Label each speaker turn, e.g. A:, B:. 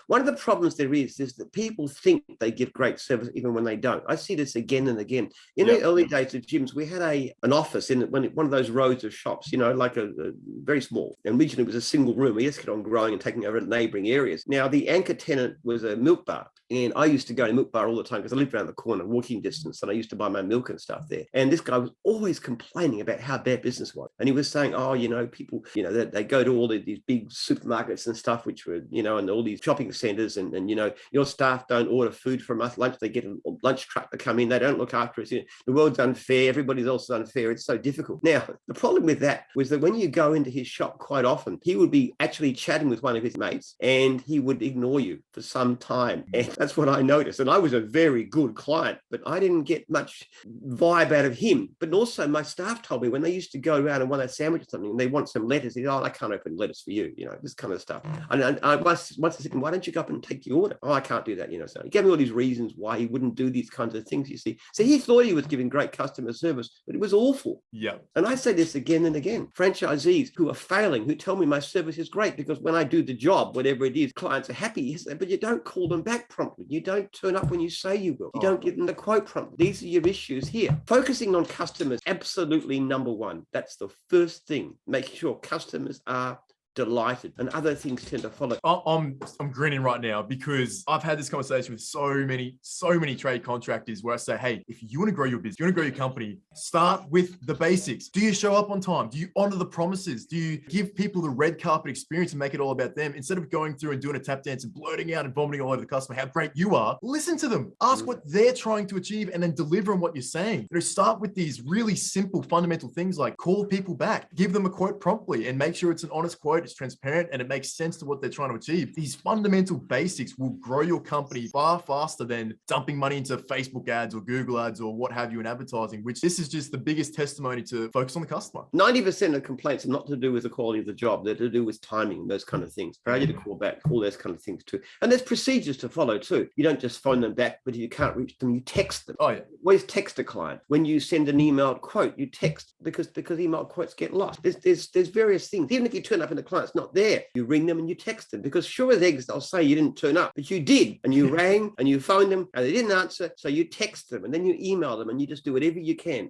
A: One of the problems there is that people think they give great service even when they don't. I see this again and again. In the early days of gyms, we had an office in one of those rows of shops, like a very small. And originally it was a single room. We just kept on growing and taking over neighboring areas. Now, the anchor tenant was a milk bar. And I used to go to Milk Bar all the time because I lived around the corner, walking distance, and I used to buy my milk and stuff there. And this guy was always complaining about how bad business was. And he was saying, people, they go to all these big supermarkets and stuff, which were, and all these shopping centers, and your staff don't order food from us lunch. They get a lunch truck to come in. They don't look after us. The world's unfair. Everybody's also unfair. It's so difficult. Now, the problem with that was that when you go into his shop quite often, he would be actually chatting with one of his mates and he would ignore you for some time. And that's what I noticed. And I was a very good client, but I didn't get much vibe out of him. But also my staff told me when they used to go around and want a sandwich or something and they want some lettuce, they said, I can't open lettuce for you, this kind of stuff. And I once I said, why don't you go up and take the order? I can't do that, So he gave me all these reasons why he wouldn't do these kinds of things, you see. So he thought he was giving great customer service, but it was awful.
B: Yeah.
A: And I say this again and again. Franchisees who are failing, who tell me my service is great because when I do the job, whatever it is, clients are happy, but you don't call them back promptly. You don't turn up when you say you will. You don't give them the quote promptly. These are your issues here. Focusing on customers, absolutely number one. That's the first thing. Making sure customers are delighted and other things tend to follow.
B: I'm grinning right now because I've had this conversation with so many trade contractors where I say, hey, if you want to grow your business, you want to grow your company, start with the basics. Do you show up on time? Do you honor the promises? Do you give people the red carpet experience and make it all about them instead of going through and doing a tap dance and blurting out and vomiting all over the customer how great you are? Listen to them, ask what they're trying to achieve and then deliver on what you're saying. Start with these really simple fundamental things like call people back, give them a quote promptly and make sure it's an honest quote. It's transparent and it makes sense to what they're trying to achieve. These fundamental basics will grow your company far faster than dumping money into Facebook ads or Google ads or what have you in advertising, which this is just the biggest testimony to focus on the customer.
A: 90% of complaints are not to do with the quality of the job. They're to do with timing and those kind of things. Failure to call back, all those kind of things too. And there's procedures to follow too. You don't just phone them back, but if you can't reach them, you text them.
B: Oh yeah.
A: Always text a client. When you send an emailed quote, you text because emailed quotes get lost. There's various things. Even if you turn up and the client's not there, you ring them and you text them because sure as eggs, they'll say you didn't turn up, but you did. And you rang and you phoned them and they didn't answer. So you text them and then you email them and you just do whatever you can.